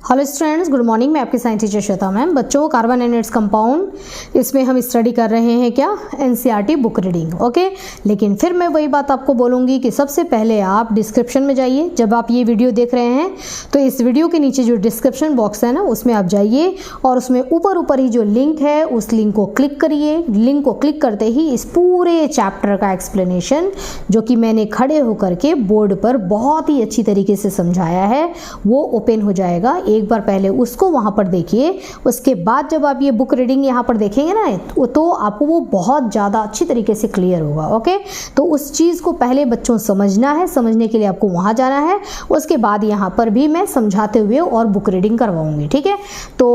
Hello students, good morning. मैं आपकी science teacher Shweta ma'am. बच्चों, कार्बन एंड इट्स कंपाउंड, इसमें हम स्टडी कर रहे हैं क्या, एनसीईआरटी बुक रीडिंग। ओके, लेकिन फिर मैं वही बात आपको बोलूँगी कि सबसे पहले आप डिस्क्रिप्शन में जाइए। जब आप ये वीडियो देख रहे हैं तो इस वीडियो के नीचे जो डिस्क्रिप्शन बॉक्स है ना, उसमें आप जाइए और उसमें ऊपर ही जो लिंक है उस लिंक को क्लिक करिए। लिंक को क्लिक करते ही इस पूरे चैप्टर का एक्सप्लेनेशन जो कि मैंने खड़े होकर के बोर्ड पर बहुत ही अच्छी तरीके से समझाया है वो ओपन हो जाएगा। एक बार पहले उसको वहाँ पर देखिए, उसके बाद जब आप ये बुक रीडिंग यहाँ पर देखेंगे ना तो आपको वो बहुत ज़्यादा अच्छी तरीके से क्लियर होगा। ओके, तो उस चीज़ को पहले बच्चों समझना है। समझने के लिए आपको वहाँ जाना है, उसके बाद यहाँ पर भी मैं समझाते हुए और बुक रीडिंग करवाऊंगी। ठीक है, तो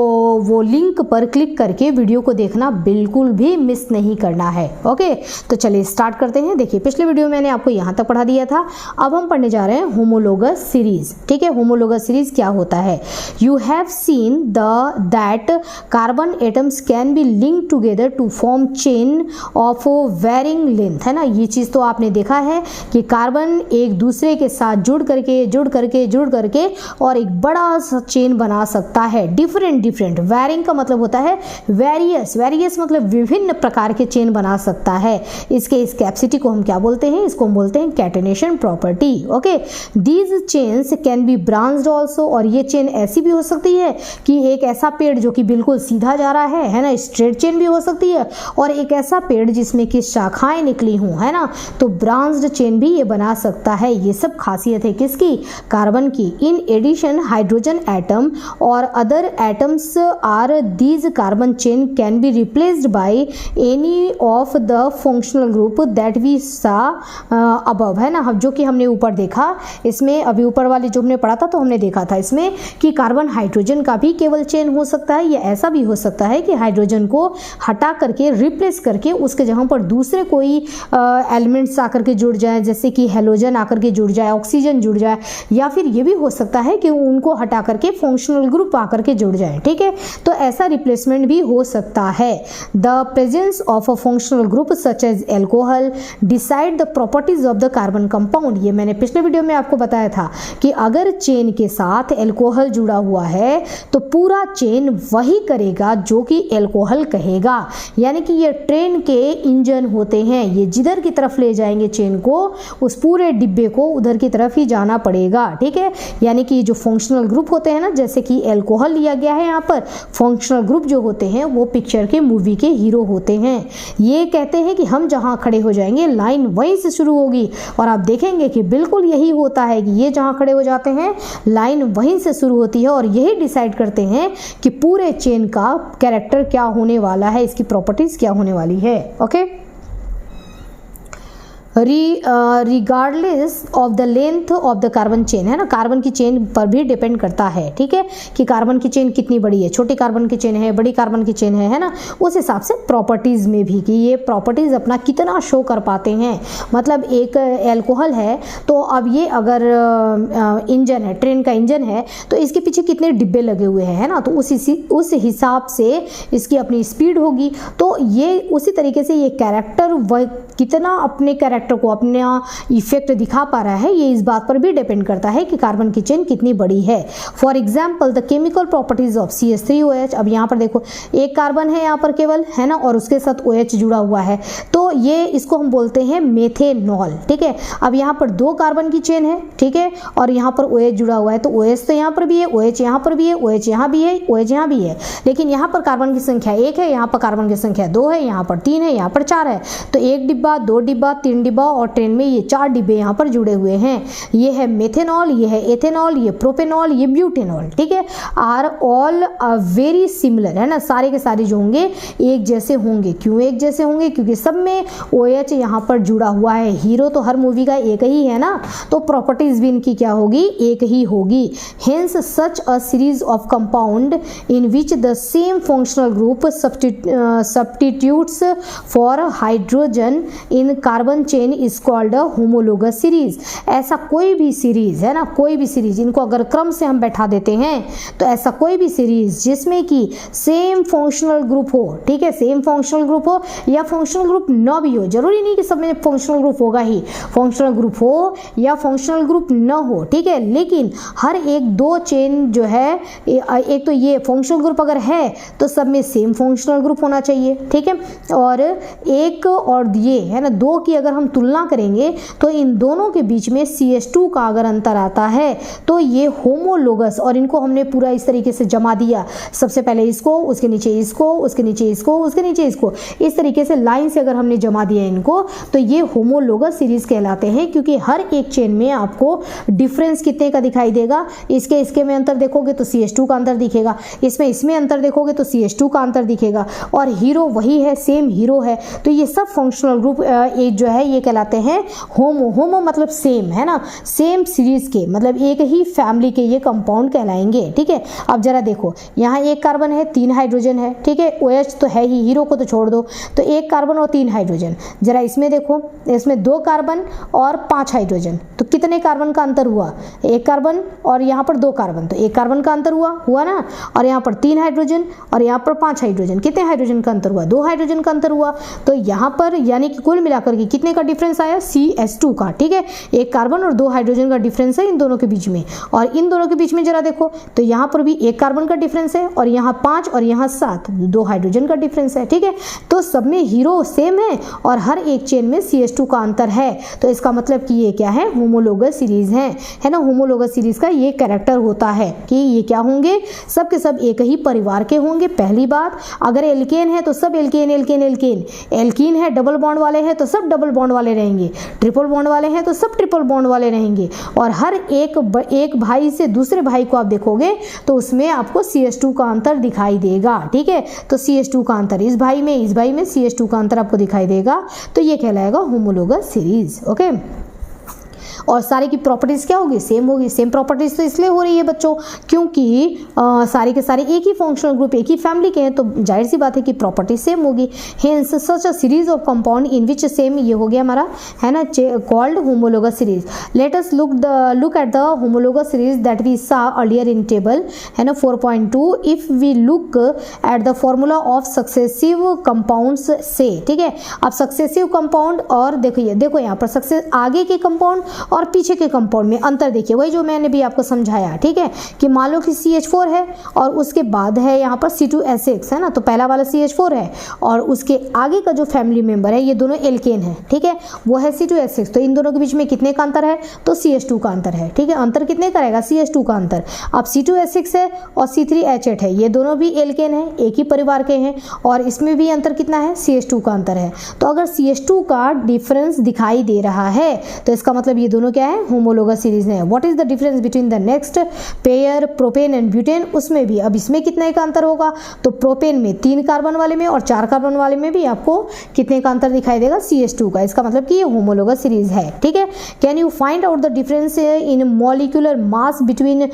वो लिंक पर क्लिक करके वीडियो को देखना बिल्कुल भी मिस नहीं करना है। ओके, तो चलिए स्टार्ट करते हैं। देखिए, पिछले वीडियो में मैंने आपको यहाँ तक पढ़ा दिया था। अब हम पढ़ने जा रहे हैं होमोलोगस सीरीज। ठीक है, होमोलोगस सीरीज क्या होता है। You have seen that carbon atoms can be linked together to form chain of varying length, है ना। ये चीज़ तो आपने देखा है कि कार्बन एक दूसरे के साथ जुड़ करके और एक बड़ा सा चेन बना सकता है। डिफरेंट वैरिंग का मतलब होता है वेरियस मतलब विभिन्न प्रकार के चेन बना सकता है। इस कैपेसिटी को हम क्या बोलते हैं, इसको हम बोलते हैं catenation property. Okay, these chains can be branched also, और ये चेन ऐसी भी हो सकती है कि एक ऐसा पेड़ जो कि बिल्कुल सीधा जा रहा है ना, स्ट्रेट चेन भी हो सकती है, और एक ऐसा पेड़ जिसमें कि शाखाएं निकली हों, है ना, तो ब्रांच्ड चेन भी ये बना सकता है। ये सब खासियत है किसकी, कार्बन की। इन एडिशन हाइड्रोजन एटम और other atoms are these carbon chain can be replaced by any of the functional group that we saw above, है ना, जो कि हमने ऊपर देखा। इसमें अभी ऊपर वाले जो हमने पढ़ा था तो हमने देखा था इसमें कि कार्बन हाइड्रोजन का भी केवल चेन हो सकता है, या ऐसा भी हो सकता है कि हाइड्रोजन को हटा करके रिप्लेस करके उसके जगह पर दूसरे कोई एलिमेंट्स आकर के जुड़ जाए, जैसे कि हेलोजन आकर के जुड़ जाए, ऑक्सीजन जुड़ जाए, या फिर ये भी हो सकता है कि उनको हटा करके फंक्शनल ग्रुप आकर के जुड़ जाए। ठीक है, तो ऐसा रिप्लेसमेंट भी हो सकता है। The presence of a functional group such as alcohol decide the properties of the carbon compound. ये मैंने पिछले वीडियो में आपको बताया था कि अगर चेन के साथ एल्कोहल जुड़ा हुआ है तो पूरा चेन वही करेगा जो कि एल्कोहल कहेगा। यानी कि ये ट्रेन के इंजन होते हैं, ये जिधर की तरफ ले जाएंगे चेन को, उस पूरे डिब्बे को उधर की तरफ ही जाना पड़ेगा। ठीक है, यानी कि जो फंक्शनल ग्रुप होते हैं ना, जैसे कि एल्कोहल लिया गया है यहाँ पर, फंक्शनल ग्रुप जो होते हैं वो पिक्चर के मूवी के हीरो होते हैं। ये कहते हैं कि हम जहाँ खड़े हो जाएंगे लाइन वहीं से शुरू होगी, और आप देखेंगे कि बिल्कुल यही होता है कि ये जहाँ खड़े हो जाते हैं लाइन वहीं से शुरू होती है, और यही डिसाइड करते हैं कि पूरे चेन का कैरेक्टर क्या होने वाला है, इसकी प्रॉपर्टीज क्या होने वाली है। Okay, regardless of the length of the carbon chain, है ना, कार्बन की चेन पर भी डिपेंड करता है। ठीक है, कि कार्बन की चेन कितनी बड़ी है, छोटी कार्बन की चेन है, बड़ी कार्बन की चेन है ना, उस हिसाब से प्रॉपर्टीज में भी कि ये प्रॉपर्टीज अपना कितना शो कर पाते हैं। मतलब एक एल्कोहल है तो अब ये अगर इंजन है, ट्रेन का इंजन है, तो इसके पीछे कितने डिब्बे लगे हुए हैं, है ना, तो उस हिसाब से इसकी अपनी स्पीड होगी। तो ये उसी तरीके से ये कैरेक्टर वह कितना अपने कैरेक्टर को अपना इफेक्ट दिखा पा रहा है, ये इस बात पर भी डिपेंड करता है कि कार्बन की चेन कितनी बड़ी है। For example the chemical properties of CH3OH। अब यहाँ पर देखो, एक कार्बन है यहाँ पर केवल, है ना, और उसके साथ OH जुड़ा हुआ है, तो ये इसको हम बोलते हैं मेथेनॉल। ठीक है, अब यहाँ पर दो कार्बन की चेन है, ठीक है, और यहाँ पर OH जुड़ा हुआ है, तो OH तो यहाँ पर भी है, OH यहाँ पर भी है, OH यहाँ भी है, OH यहाँ भी है, लेकिन यहाँ पर कार्बन की संख्या 1 है, यहाँ पर कार्बन की संख्या 2 है, यहाँ पर 3 है, यहाँ पर 4 है, तो 1 डिब्बा, 2 डिब्बा, 3 डिब्बा, और ट्रेन में ये 4 डिब्बे यहाँ पर जुड़े हुए हैं। ये है मेथेनॉल, ये है एथेनॉल, ये प्रोपेनॉल, ये ब्यूटेनॉल। ठीक है, आर ऑल वेरी सिमिलर, है ना, सारे के सारे जो होंगे एक जैसे होंगे। क्यों एक जैसे होंगे, क्योंकि सब में OH यहाँ पर जुड़ा हुआ है। हीरो तो हर मूवी का एक ही है ना, तो प्रॉपर्टीज भी इनकी क्या होगी, एक ही होगी। Hence such a series of compound in which the same functional group substitutes for hydrogen in carbon chain chain is called a homologous series. ऐसा कोई भी सीरीज है ना, कोई भी सीरीज, इनको अगर क्रम से हम बैठा देते हैं तो ऐसा कोई भी सीरीज जिसमें कि सेम फंक्शनल ग्रुप हो, ठीक है, सेम फंक्शनल ग्रुप हो या फंक्शनल ग्रुप न भी हो, जरूरी नहीं कि सब में फंक्शनल ग्रुप होगा ही, फंक्शनल ग्रुप हो या फंक्शनल ग्रुप न हो, ठीक है, लेकिन हर एक दो चेन जो है, एक तो ये फंक्शनल ग्रुप अगर है तो सब में सेम फंक्शनल ग्रुप होना चाहिए, ठीक है, और एक और ये है ना, दो की अगर हम तुलना करेंगे तो इन दोनों के बीच में CH2 का अगर अंतर आता है तो ये होमोलोगस, और इनको हमने पूरा इस तरीके से जमा दिया, सबसे पहले इसको, उसके नीचे इसको, उसके नीचे इसको, उसके नीचे इसको, इस तरीके से लाइन से अगर हमने जमा दिया इनको तो ये होमोलोगस सीरीज कहलाते हैं, क्योंकि हर एक चेन में आपको डिफरेंस कितने का दिखाई देगा, इसके में अंतर देखोगे तो CH2 का अंतर दिखेगा, इसमें अंतर देखोगे तो CH2 का अंतर दिखेगा, और हीरो वही है, सेम हीरो है, तो ये सब फंक्शनल ग्रुप एक जो है ये कहलाते हैं होमो मतलब सेम, है ना, सेम सीरीज के, मतलब एक ही फैमिली के ये कंपाउंड कहलाएंगे, ठीक है। अब जरा देखो, यहाँ एक कार्बन है, 3 हाइड्रोजन है, ठीक है, OH तो है ही, हीरो को तो छोड़ दो, तो एक कार्बन और 3 हाइड्रोजन। जरा इसमें देखो, इसमें 2 कार्बन और 5 हाइड्रोजन, तो कितने कार्बन का अंतर हुआ, 1 कार्बन और यहाँ पर 2 कार्बन, तो 1 कार्बन का अंतर हुआ ना, और यहाँ पर 3 हाइड्रोजन और यहाँ पर 5 हाइड्रोजन, कितने हाइड्रोजन का अंतर हुआ, 2 हाइड्रोजन का अंतर हुआ, तो यहाँ पर यानी कि कुल मिलाकर के कितने का डिफरेंस आया, CH2 का, ठीक है, 1 कार्बन और 2 हाइड्रोजन का डिफरेंस है इन दोनों के बीच में, और इन दोनों के बीच में जरा देखो तो यहाँ पर भी 1 कार्बन का डिफरेंस है और यहाँ 5 और यहाँ 7, 2 हाइड्रोजन का डिफरेंस है, ठीक है, तो सब में हीरो सेम है और हर एक चेन में CH2 का अंतर है, तो इसका मतलब कि ये क्या है, होमोलोगस सीरीज है ना, होमोलोगस सीरीज का ये कैरेक्टर होता है कि ये क्या होंगे, सब के सब एक ही परिवार के होंगे। पहली बात, अगर एल्केन है तो सब एल्केन एल्केन एल्केन, एल्कीन है डबल बॉन्ड वाले हैं तो सब डबल बॉन्ड वाले रहेंगे, ट्रिपल बॉन्ड वाले हैं तो सब ट्रिपल बॉन्ड वाले रहेंगे, और हर एक भाई से दूसरे भाई को आप देखोगे तो उसमें आपको CH2 का अंतर दिखाई देगा, ठीक है, तो CH2 का अंतर इस भाई में CH2 का अंतर आपको दिखाई देगा, तो ये कहलाएगा होमोलोगस सीरीज, ओके। और सारे की प्रॉपर्टीज क्या होगी, सेम होगी। सेम प्रॉपर्टीज तो इसलिए हो रही है बच्चों क्योंकि सारे के सारे एक ही फंक्शनल ग्रुप, एक ही फैमिली के हैं, तो जाहिर सी बात है कि प्रॉपर्टीज सेम होगी। Hence such a series of compound in which same, ये हो गया हमारा, है ना, called homologous series. Let us look at the homologous series that we saw earlier in table, है ना, 4.2। If we look at the formula of successive compounds से, ठीक है, अब सक्सेसिव कंपाउंड और देखो यहाँ पर सक्सेस आगे के कंपाउंड और पीछे के कंपाउंड में अंतर देखिए, वही जो मैंने भी आपको समझाया, ठीक है, कि मान लो कि CH4 है और उसके बाद है यहाँ पर C2H6, है ना, तो पहला वाला CH4 है और उसके आगे का जो फैमिली मेंबर है ये दोनों एल्केन है, ठीक है, वो है C2H6, तो इन दोनों के बीच में कितने का अंतर है, तो CH2 का अंतर है, ठीक है, अंतर कितने करेगा, CH2 का अंतर। अब C2H6 है और C3H8 है, ये दोनों भी एल्केन है, एक ही परिवार के हैं, और इसमें भी अंतर कितना है, CH2 का अंतर है। तो अगर CH2 का डिफरेंस दिखाई दे रहा है तो इसका मतलब ये दोनों क्या है, होमोलोगस सीरीज है। What is the difference between the next pair propane and butane, उसमें भी अब इसमें कितने का अंतर होगा, तो प्रोपेन में 3 कार्बन वाले में और 4 कार्बन वाले में भी आपको कितने का अंतर दिखाई देगा, CH2 का, इसका मतलब कि ये होमोलोगस सीरीज है, ठीक है। Can you find out the difference in molecular mass between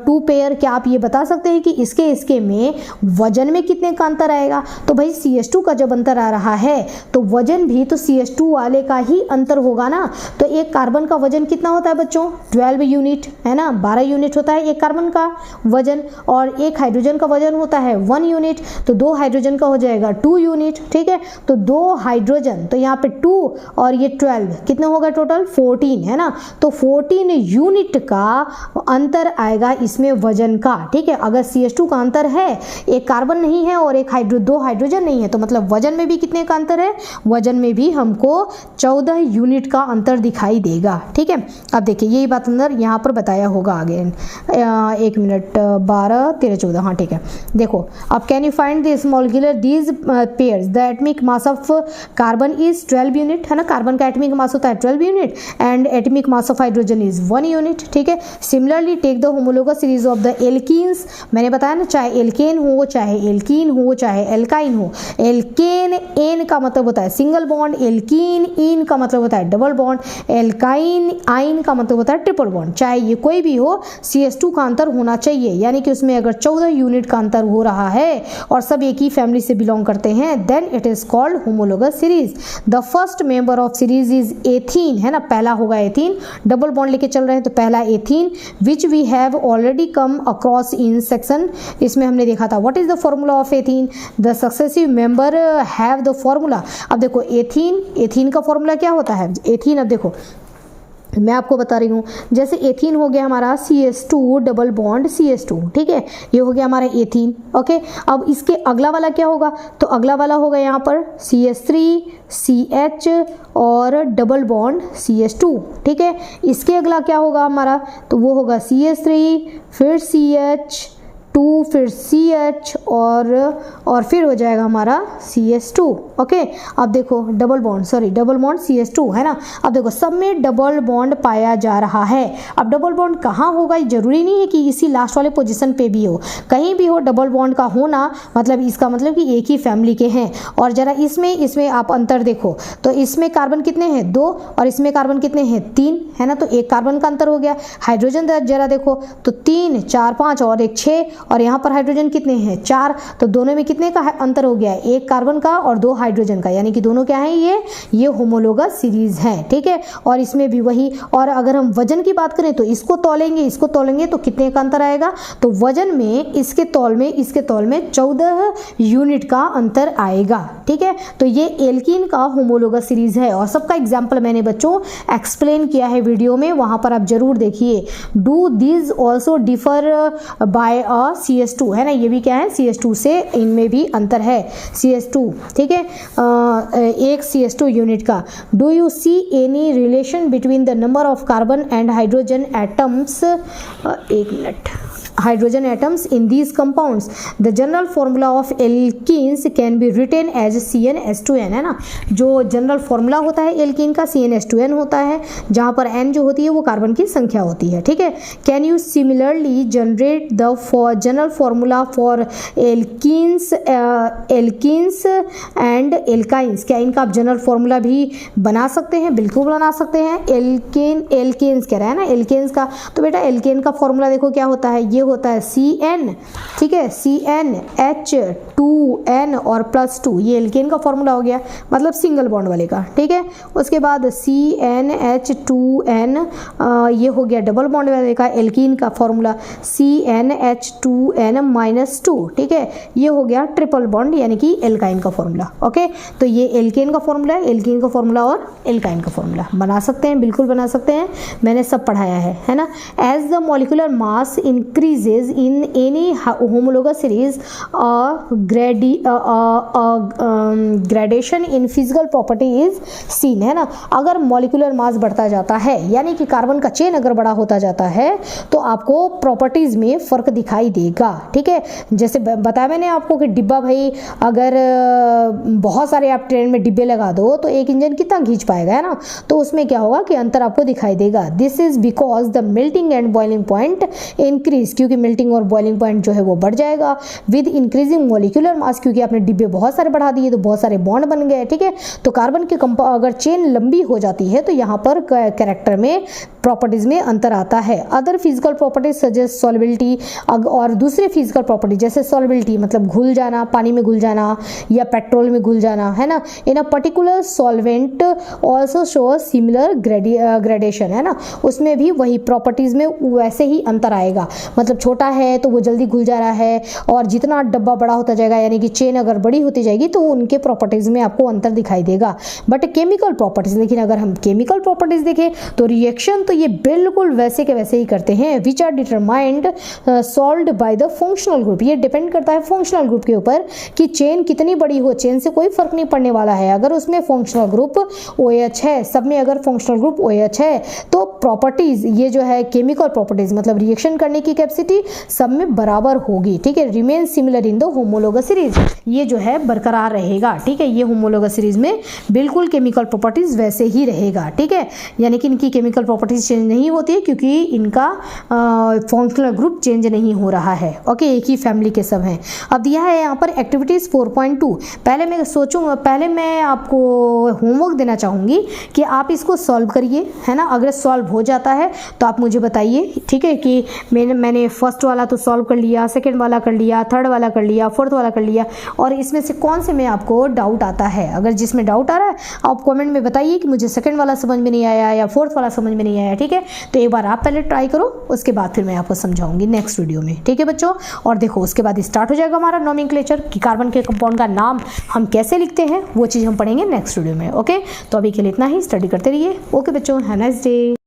2 pair, क्या आप ये बता सकते हैं कि इसके में वजन में कितने का अंतर आएगा, तो भाई CH2 का जब अंतर आ रहा है तो वजन भी तो CH2 वाले का ही अंतर होगा ना, तो एक कार्बन का वजन कितना होता है बच्चों, 12 यूनिट, है ना, 12 यूनिट होता है एक कार्बन का वजन, और एक हाइड्रोजन का वजन होता है 1 यूनिट, तो 2 हाइड्रोजन का हो जाएगा 2 यूनिट, ठीक है, तो 2 हाइड्रोजन, तो यहाँ पे 2 और ये 12 कितने होगा टोटल 14, है ना, तो 14 यूनिट का अंतर आएगा इसमें वजन का, ठीक है। अगर CH2 का अंतर है, एक कार्बन नहीं है और 2 हाइड्रोजन नहीं है, तो मतलब वजन में भी कितने का अंतर है, वजन में भी हमको 14 यूनिट का अंतर दिखाई देगा, ठीक है। अब देखिए यही बात अंदर यहाँ पर बताया होगा आगे, 1 मिनट 12 13 14, हाँ ठीक है। देखो अब can you find this molecular these pairs, the atomic mass of carbon is 12 unit, है ना, कार्बन का एटमिक मास होता है 12 unit and atomic mass of hydrogen is 1 unit, ठीक है। Similarly take the homologous series of the alkenes, मैंने बताया ना, चाहे एल्केन हो चाहे एल्कीन हो चाहे एल्काइन हो, एल्केन एन का मतलब होता है सिंगल बॉन्ड, एल्कीन इन का मतलब होता है डबल बॉन्ड, एल्काइन आइन का मतलब होता है ट्रिपल बॉन्ड, चाहे ये कोई भी हो CH2 का अंतर होना चाहिए, यानी कि उसमें अगर 14 यूनिट का अंतर हो रहा है और सब एक ही फैमिली से बिलोंग करते हैं, then it is called homologous series. The first member of series is ethene, है ना, पहला होगा एथीन, डबल बॉन्ड लेके चल रहे हैं तो पहला ethene, which we have already come across in section. इसमें हमने देखा था what is the formula of ethene, the successive member have the formula. अब देखो एथीन का फॉर्मूला क्या होता है, एथीन, अब देखो मैं आपको बता रही हूँ, जैसे एथीन हो गया हमारा CH2 डबल बॉन्ड CH2, ठीक है, ये हो गया हमारा एथीन, ओके। अब इसके अगला वाला क्या होगा, तो अगला वाला होगा यहाँ पर CH3 CH और डबल बॉन्ड CH2, ठीक है। इसके अगला क्या होगा हमारा, तो वो होगा CH3 फिर CH2 फिर CH और फिर हो जाएगा हमारा CH2, ओके। अब देखो डबल बॉन्ड CH2, है ना। अब देखो सब में डबल बॉन्ड पाया जा रहा है। अब डबल बॉन्ड कहाँ होगा, जरूरी नहीं है कि इसी लास्ट वाले पोजीशन पे भी हो, कहीं भी हो डबल बॉन्ड का होना, मतलब इसका मतलब कि एक ही फैमिली के हैं। और जरा इसमें आप अंतर देखो, तो इसमें कार्बन कितने हैं 2 और इसमें कार्बन कितने हैं 3, है ना, तो एक कार्बन का अंतर हो गया। हाइड्रोजन जरा देखो तो 3 4 5 और एक 6, और यहाँ पर हाइड्रोजन कितने हैं 4, तो दोनों में कितने का अंतर हो गया, एक कार्बन का और 2 हाइड्रोजन का, यानी कि दोनों क्या है, ये होमोलोगस सीरीज है, ठीक है। और इसमें भी वही, और अगर हम वजन की बात करें तो इसको तोलेंगे तो कितने का अंतर आएगा, तो वजन में इसके तौल में 14 यूनिट का अंतर आएगा, ठीक है। तो ये एल्कीन का होमोलोगस सीरीज है और सबका एग्जाम्पल मैंने बच्चों एक्सप्लेन किया है वीडियो में, वहां पर आप जरूर देखिए। Do this also differ by a CH2, है ना, ये भी क्या है CH2 से, इनमें भी अंतर है CH2, ठीक है, एक CH2 यूनिट का। Do you see any relation between the number of carbon and hydrogen atoms, एक minute, hydrogen atoms in these compounds? The general formula of alkenes can be written as CnH2n, है ना, जो general formula होता है alkene का CnH2n होता है, जहां पर n जो होती है वो कार्बन की संख्या होती है, ठीक है। Can you similarly generate the general formula for alkenes and alkynes, क्या इनका आप जनरल फॉर्मूला भी बना सकते हैं, बिल्कुल बना सकते हैं। एल्केन्स कह रहा है ना, एल्केन्स का, तो बेटा एल्केन का फॉर्मूला देखो क्या होता है, ये होता है CN, ठीक है, CnH2n और +2, ये एल्केन का फॉर्मूला हो गया, मतलब सिंगल बॉन्ड वाले का, ठीक है। उसके बाद CnH2n, ये हो गया डबल बॉन्ड वाले का एल्कीन का फॉर्मूला CnH2n-2, ठीक है, ये हो गया ट्रिपल बॉन्ड यानी कि एल्काइन का फॉर्मूला, ओके। तो ये एल्केन का फॉर्मूला है, एल्कीन का फॉर्मूला और एल्काइन का फॉर्मूला बना सकते हैं, बिल्कुल बना सकते हैं, मैंने सब पढ़ाया है ना। As the molecular mass increases in any homologous series, gradation in physical property is seen, है ना। अगर मॉलिक्यूलर मास बढ़ता जाता है, यानी कि कार्बन का चेन अगर बड़ा होता जाता है, तो आपको प्रॉपर्टीज में फर्क दिखाई देगा, ठीक है। जैसे बताया मैंने आपको कि डिब्बा, भाई अगर बहुत सारे आप ट्रेन में डिब्बे लगा दो तो एक इंजन कितना खींच पाएगा, है ना, तो उसमें क्या होगा कि अंतर आपको दिखाई देगा। This is because the melting and boiling point increase, क्योंकि मेल्टिंग और बॉइलिंग पॉइंट जो है वो बढ़ जाएगा विद इंक्रीजिंग मॉलिक्यूलर मास, क्योंकि आपने डिब्बे बहुत सारे बढ़ा दिए तो बहुत सारे बॉन्ड बन गए, ठीक है। तो कार्बन के अगर चेन लंबी हो जाती है तो यहाँ पर कैरेक्टर में प्रॉपर्टीज में अंतर आता है। Other physical properties suggest solubility, और दूसरे फिजिकल प्रॉपर्टी जैसे सॉल्युबिलिटी मतलब घुल जाना, पानी में घुल जाना या पेट्रोल में घुल जाना, है ना, in a particular solvent also show similar gradation, है ना, उसमें भी वही प्रॉपर्टीज में वैसे ही अंतर आएगा, मतलब छोटा है तो वो जल्दी घुल जा रहा है, और जितना डब्बा बड़ा होता जाएगा यानी कि चेन अगर बड़ी होती जाएगी तो उनके प्रॉपर्टीज में आपको अंतर दिखाई देगा। बट केमिकल प्रॉपर्टीज, लेकिन अगर हम केमिकल प्रॉपर्टीज देखें तो रिएक्शन तो ये बिल्कुल वैसे के वैसे ही करते हैं, which are determined solved by the functional group. ये डिपेंड करता है फंक्शनल ग्रुप के ऊपर कि चेन कितनी बड़ी हो, चेन से कोई फर्क नहीं पड़ने वाला है। अगर उसमें फंक्शनल ग्रुप OH है, सब में अगर फंक्शनल ग्रुप OH है तो प्रॉपर्टीज ये जो है केमिकल प्रॉपर्टीज मतलब रिएक्शन करने की कैपेसिटी सब में बराबर होगी, ठीक है। Remain similar in the homologous series, ये जो है बरकरार रहेगा, ठीक है। ये होमोलोगस सीरीज में बिल्कुल केमिकल प्रॉपर्टीज वैसे ही रहेगा, ठीक है, यानी कि इनकी केमिकल प्रॉपर्टीज प्रॉपर्टीज चेंज नहीं होती है क्योंकि इनका फंक्शनल ग्रुप चेंज नहीं हो रहा है। ओके, एक ही फैमिली के सब हैं। अब दिया है यहाँ पर एक्टिविटीज़ 4.2। पहले मैं आपको होमवर्क देना चाहूँगी कि आप इसको सॉल्व करिए, है ना। अगर सॉल्व हो जाता है तो आप मुझे बताइए, ठीक है, कि मैंने फर्स्ट वाला तो सॉल्व कर लिया, सेकेंड वाला कर लिया, थर्ड वाला कर लिया, फोर्थ वाला कर लिया, और इसमें से कौन से में आपको डाउट आता है। अगर जिसमें डाउट आ रहा है आप कमेंट में बताइए कि मुझे सेकंड वाला समझ में नहीं आया या फोर्थ वाला समझ में नहीं आया, ठीक है। तो एक बार आप पहले ट्राई करो, उसके बाद फिर मैं आपको समझाऊंगी नेक्स्ट वीडियो में, ठीक है बच्चों। और देखो उसके बाद स्टार्ट हो जाएगा हमारा नोमेनक्लेचर कि कार्बन के कंपाउंड का नाम हम कैसे लिखते हैं, वो चीज़ हम पढ़ेंगे नेक्स्ट वीडियो में। ओके, तो अभी के लिए इतना ही, स्टडी करते रहिए। ओके बच्चों, हैव अ नाइस डे।